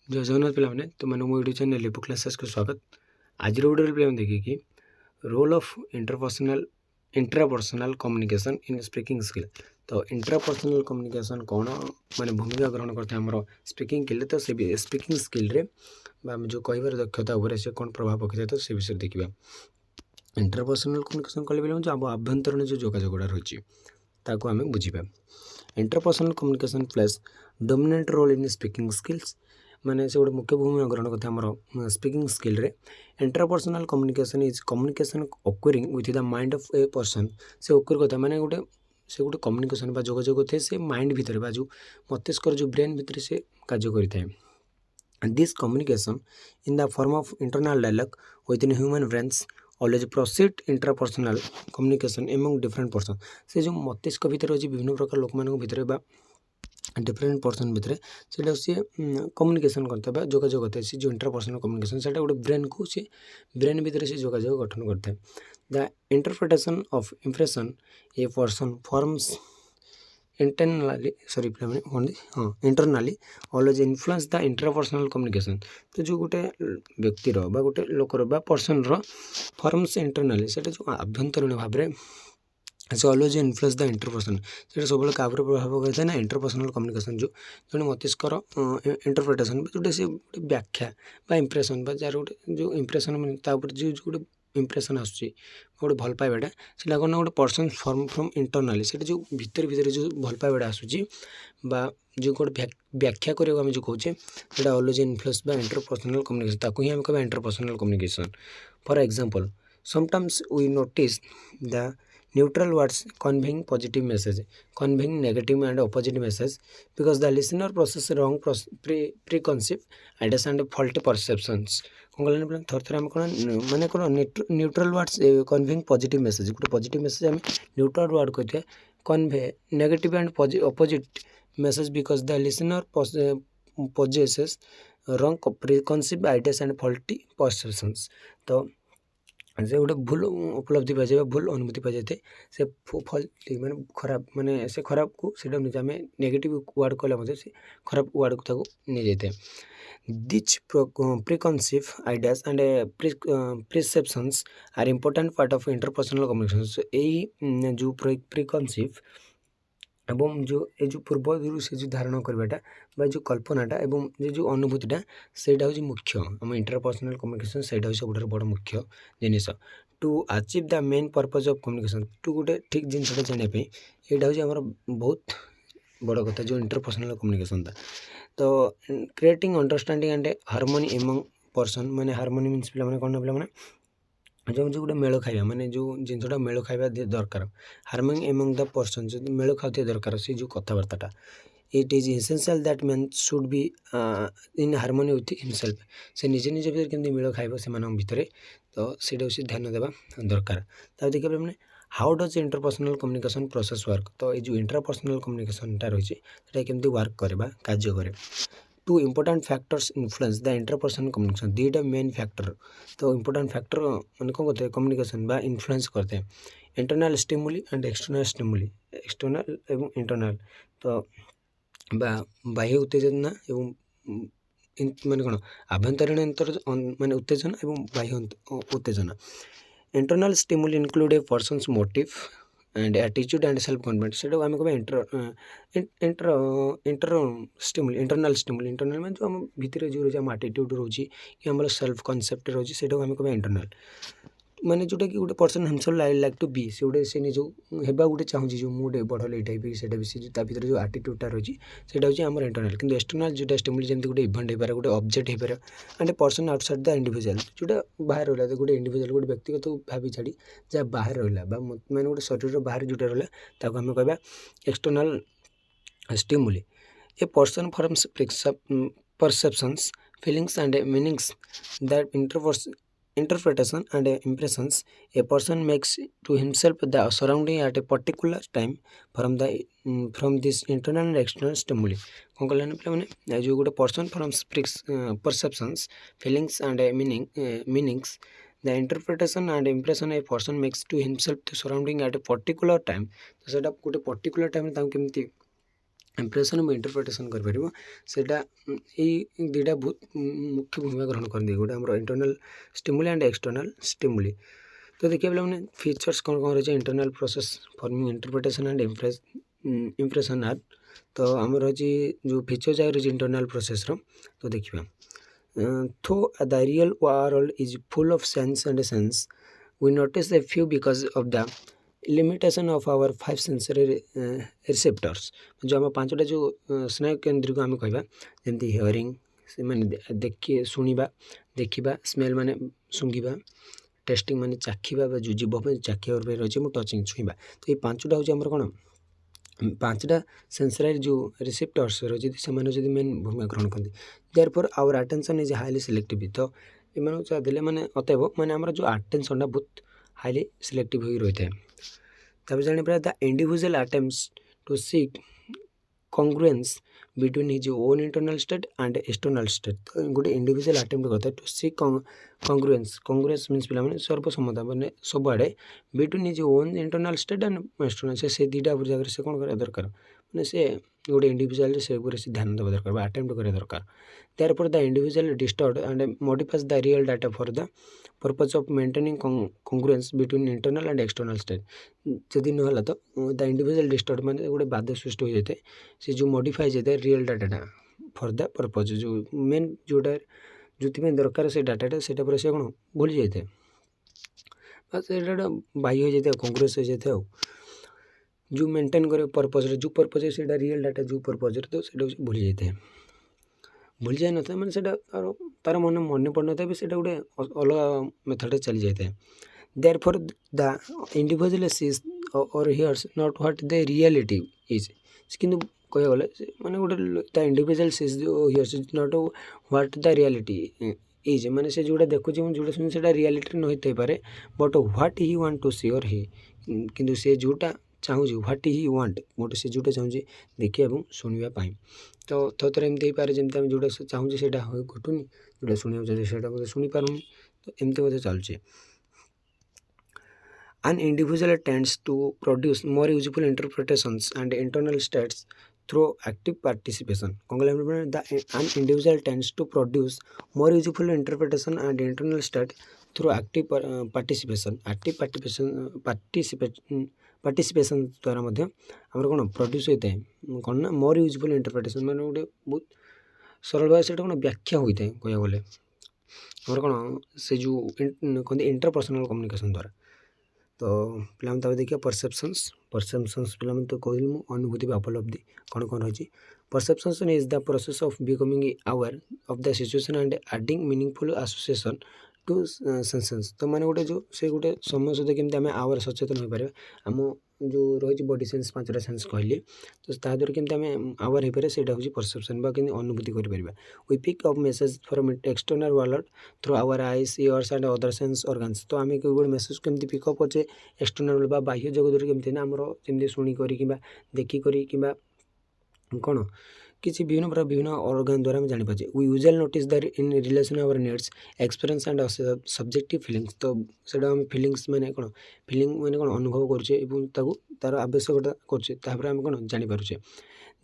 जय जगन्नाथ पे तुम मो यूट्यूब चैनल लिपु क्लासेस को स्वागत। आज वीडियो पे देखिए कि role of intrapersonal communication in speaking skill. तो इंट्रापर्सनल कम्युनिकेशन कौन माने भूमिका ग्रहण करते हैं आमर स्पीकिंग स्किल। तो से स्पीकिंग स्किल रे जो कहबार दक्षता उपर से कौन प्रभाव पकड़ तो से विषय देखा। इंट्रापर्सनल कम्युनिकेशन कले जो आम आभ्यंतरण जो जोगाजोगटा रही आम बुझा। Interpersonal communication places dominant role in speaking skills माने से गोटे मुख्य भूमिका ग्रहण करते हैं स्पीकिंग स्किल रे। Interpersonal communication is communication occurring with the mind of a person. से ऑकर करता माने गोटे से गोटे कम्युनिकेशन बा जोगाजोग थे से माइंड भितर बा जो मस्तिष्क जो ब्रेन भितर से कार्य करता है। This communication in the form of internal dialogue within human brains always proceed interpersonal communication among different person। से जो मस्तिष्क भितर अच्छी विभिन्न प्रकार लोक मान भितर बा डिफरेंट पर्सन भितर से सी कम्युनिकेशन करता है जोगाजोग होता है। जो इंटरपर्सनल कम्युनिकेशन से गोटे ब्रेन को सी ब्रेन भितर से जोगाजोग गठन करता है। The interpretation of impression a person forms internally always influence the interpersonal communication. तो जो गोटे व्यक्तिर बा गोटे लोकर बा पर्सन फॉर्म्स इंटरनाली से जो आभ्यंतरीण भाव में से ऑलवेज इन्फ्लुएंस द इंटरपर्सन से सब क्या प्रभाव करता है ना इंटरपर्सनल कम्युनिकेशन जो जो मस्तिष्कर इंटरप्रिटेशन जोटे से गोटे व्याख्या बा इंप्रेशन बा जार गोटे जो इंप्रेशन जो गोटे इंप्रेशन आसूँ गोटे भल पाइबाटा से कौन गोटे पर्सन फॉर्म फ्रॉम इंटरनाली से जो भितर भितर जो भल पाइबाटा आसूँ बा जो गोटे व्याख्या करने आम जो कहे से ऑलवेज इन्फ्लुएंस बा इंटरपर्सनल कम्युनिकेशन ताकू ही आम कह interpersonal communication. For example sometimes we notice the neutral words conveying positive message, conveying negative and opposite message because the listener process wrong preconceived ideas and faulty perceptions। कौन कहना थर थर आम कौन माने कौन neutral words conveying positive message गोटे positive message आम न्यूट्रल वर्ड कहते convey negative and opposite message because the listener possesses wrong preconceived ideas and faulty perceptions। तो से गोटे भूल उपलब्धि पाई जाए भूल अनुभूति पाई जाए से माने खराब माने से खराब को आम नेगेटिव वार्ड कहला से खराब वार्ड को नहीं जाए। These preconceived ideas and perceptions are important part of interpersonal communication. यही जो प्रिकनसीव एवं जो ये जो पूर्व से जो धारणा करवाटा जो कल्पनाटा एवं जो अनुभूतिटा सेटा हूँ मुख्य आम इंटरपर्सनल कम्युनिकेशन से सब बड़ मुख्य जिनिस to achieve the main purpose of communication टू गोटे ठीक जिनसा जानापी यहाँ हूँ आम बहुत बड़ कथा जो इंटरपर्सनल कम्युनिकेशन था। तो creating understanding and harmony among person माने हार्मोनी मीन्स पे कौन पे जो जो गोटे मेल खाଇବା माने जो जिनसा मेल खाଇବା दरकार हार्मोनी एमंग द पर्सन जो मेल खाते दरकार से जो कथबार्ता it is essential that man should be in harmony with himself. से निजे निजे भीतर केमती मेल खाइब से भितर तो से ध्यान देवा दरकार। तब देखिए मैंने how does interpersonal communication process work. तो ये जो इंटरपर्सनल कम्युनिकेशनटा रही है केमती वर्क करवा कार्य करे। Two important factors influence the interpersonal communication दुईटा मेन फैक्टर। तो इम्पोर्टाट फैक्टर मैंने कौन करते हैं कम्युनिकेशन बा इन्फ्लुएंस करते हैं internal stimuli and external stimuli external एवं इंटरनल। तो बाह्य उत्तेजना एवं माने कौन आभ्यंतरीण माने उत्तेजना एवं बाह्य उत्तेजना। Internal stimuli include A persons motive and attitude and self confidence से आम कह इंटरनल स्टिमुली इंटरनल मैं जो आम भितर जो रही एटीट्यूड रोचे कि आम सेल्फ कनसेप्ट रोचे से आम कह इंटरनल माने जोटा कि गोटे person himself like to be से गोटे से निज हेबा गोटे चाहूँ जो मुझे बड़ टाइप से भर जो आटीट्यूडटा रही है आम इंटरनल कि एक्सटर्नल जो स्टिमुली जमी गोटे इवेंट हो पारे गोटे ऑब्जेक्ट हो पारे and person outside the individual जोटा बाहर रहा गोटे इंडिविजुअल गोटे व्यक्तिगत भावी छाड़ी जहाँ बाहर रहा मैंने गोटे शरीर बाहर जोटा रहा आम कह external stimuli. A person forms perceptions feelings and meanings that interpretation and impressions a person makes to himself the surrounding at a particular time from this internal and external stimuli। कौन कहलानी पे मैंने जो गोटे person forms perceptions feelings and meanings the interpretation and impression a person makes to himself the surrounding at a particular time. तो सेटा गोटे particular time केमती impression और इंटरप्रिटेशन कर सेटा दुईटा बहुत मुख्य भूमिका ग्रहण करते गोटे आम internal stimuli and external stimuli. तो देखिए पे फीचर्स कौन कौन रही internal process forming interpretation and impression are. तो आम रही जो फीचर्स आ रही इंटरनल प्रोसेस तो देखिए though the real world is full of sense and sense, we notice a few because of the limitation of our five sensory receptors। जो आम पांचटा जो स्नायु केन्द्र को आम कहवा जमी हियरिंग से माने देखिए शुणा देखा स्मेल माने सूंघा टेस्टिंग माने चाखा जो जीव चाखा रही टचिंग छुईवा। तो ये पांचटा हूँ आम कौन पांचटा सेंसराइज जो रिसेप्टर्स रही से मेन भूमिका ग्रहण करती there for our attention is highly selective. तो ये देले माने अतएव माने आमर जो अटेंशन बहुत हाईली सिलेक्टिव हो रही है। तब जापर the individual attempts to seek congruence between his own internal state and external state. तो गोटे इंडिविजुअल अटेम्प्ट करता है टू सीक कॉन्ग्रुएंस मीन्स पे सर्वसम्मता मैंने सबुआड़े between his own internal state and external से दुईटा जगह से कौन करा दरकार मैंने से गोटे इंडिविजुअल से ध्यान देवा दरकार अटेम्प्ट करा दरकार। Therefore the individual distorts and modifies the real data for the purpose of maintaining congruence between internal and external state. जदि ना तो द इंडिविजुअल डिस्टर्ड मैंने गोटे बाध्य सृष्टि हो जाए से जो मॉडिफाई जाए real data for the purpose जो मेन जोटा जो दरकार से डाटा से कौन भूल जाए से बाह्य हो जाए कॉन्ग्रुएंस हो जाए जो मेंटेन करे पर्पज जो पर्पज है सीटा रियल डाटा जो पर्पज तो भूल जाए भूल जाए ना मैंने से तार मन पड़ ना भी से गोटे अलग मेथड चली जाए। देयरफॉर द इंडिविजुअल सीज और hears not what the reality is किंतु कह गले माने गोटे the individual sees hears not what the reality is माने से जोटा देखुचे जोटा सुन से रियलिटी न होते पारे but what he want to see or he किंतु से जोटा चाहूँ व्हाट ही वांट गोटे से जोटा चाहूँ देखिए और शुणापी। तो थे एमती पारे जमी आम जोटा चाहूँ से घटुनि जोटा शुणा चाहिए शुणी पारूनी तो एमती मत चलुचे। An individual tends to produce more useful interpretations and internal states through active participation। An individual tends to produce more useful interpretation and internal state through active participation। Active participation द्वारा कौन प्रोड्यूस होता है कौन ना more useful interpretation मैंने गोटे बहुत सरल भाव से कौन व्याख्या होता है कह गले कौन से जो कहते इंटरपर्सनल कम्युनिकेशन द्वारा। तो पे देखिए परसेप्शंस पे तो कहली मुझे अनुभूति उपलब्धि कौन कौन रही। Perception is the process of becoming aware of the situation and adding meaningful association to senses. तो मैंने गोटे जो से गोटे समय सहित केमती आम आवर सचेतन हो पारे आम जो रही बॉडी सेंस पांचटा सेंस कहली तो ताद्वारा केमती आम आवर हो पारे से परसेप्शन बा अनुभूति कर we pick up message from external world through our eyes ears and other sense organs. तो आम गोटे मेसेज केमती पिकअप अच्छे एक्सटर्नल बा बाह्य जगत केमती ना आमर जमी शुणिक देखिक कौन किसी विभिन्न प्रकार विभिन्न ऑर्गन द्वारा जानी पाचे। We usually notice the in relation our needs experience and subjective feelings. तो सेटा हम फीलिंग्स माने कौन फीलिंग माने कौन अनुभव करुचे तार आवश्यकता करुचे आम कौन जानीपे।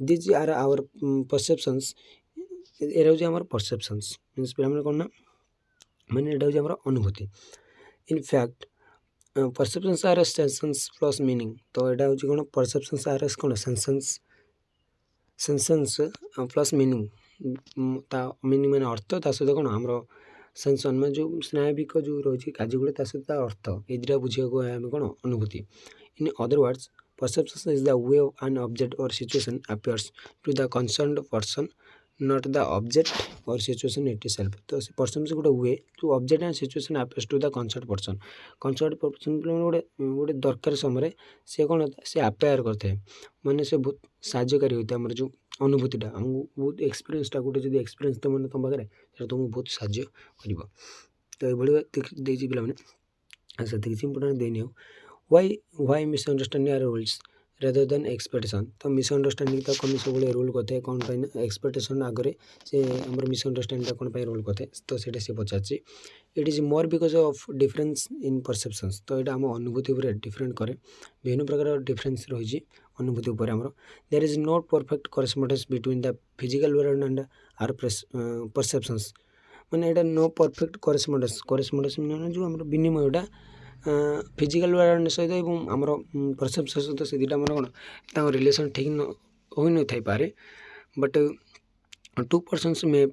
दिज आर आवर परसेप्शंस एरा हूँ आम परसेप्शंस मीन्स पे कौन ना मैंने यहाँ हूँ आम अनुभूति। In fact perceptions are senses plus meaning. तो यहाँ हूँ कौन परसेप्शंस आर कौन सेंसेस प्लस मीनिंग मीनिंग मैंने अर्थ ता सहित कौन आम सेंसन में जो स्नायविक जो रही कार्य गुड़ा सहित अर्थ ये दुटा बुझा आम कौन अनुभूति। In other words perception is the way an object or situation appears to the concerned person not the object or situation itself. तो परसेप्शन से गोटे way to object and situation appears to the concerned person गोटे गोटे दरकार समय से कौन से अपेयर करता है माने से बहुत साहाय्यकारी होता है आम जो अनुभूतिटा आमको बहुत एक्सपीरियंसटा गोटे जो एक्सपीरियंस तो मैंने तुम पाखे तुमको बहुत साहाय्य कर। तो ये पे से किसी इंपोर्टेंट देनी हो why misunderstanding are rules rather than expectation. तो मिसअंडरस्टैंडिंग तो कमी सब रूल करते कौन पाई एक्सपेक्टेशन आगे से आम मिसअंडरस्टैंडिंग कौन रूल करते तो सीटा सी पचार it is more because of difference in perceptions. तो यहाँ आम अनुभूति डिफरेंट करे विभिन्न प्रकार डिफरेंस रही अनुभूति उपर आमर there is not perfect correspondence between the physical world and our perceptions माने एटा नो परफेक्ट करेस्पोंडेंस माने जो आमर विनिमयटा फिजिकल वर्ल्ड सहित एवं आमर परसेप्शन सहित से दुटा आमर कौन तांको रिलेशन ठीक हो न थाई पारे बट टू पर्सन्स में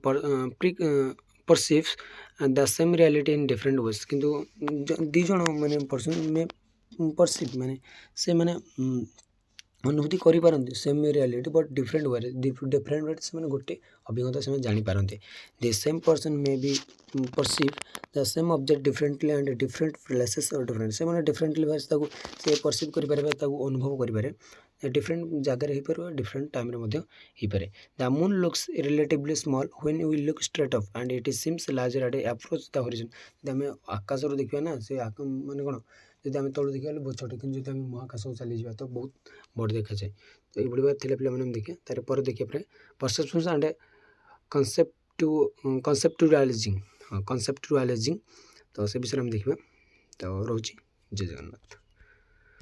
perceive the same reality in different ways किंतु दी जण माने पर्सन में परसीव माने से माने अनुभूति करिपारନ୍ତି same reality but different way से माने गोटे अभिज्ञता से जानी पारନ୍ତି the same person may be perceive the same object differently and different places or different से माने डिफरेंटली भास ताको से परसीव करि पारे ताको अनुभव करि पारे डिफरेंट जगह रे पारे डिफरेंट टाइम रे मध्ये ही पारे the moon looks relatively small when we look straight up and it seems larger at approach the horizon जब हम आकाश रो देखिबा ना से माने कोन जदि आम तलू देखा बहुत छोटे कि जब आम महाकाश को चली जावा तो बहुत बड़ देखा जाए तो ये बात थी पे देखिए तार पर देखिए परसेप्शन एंड कनसेप्टुअलाइजिंग तो से विषय में देखा तो रोचे जय जगन्नाथ।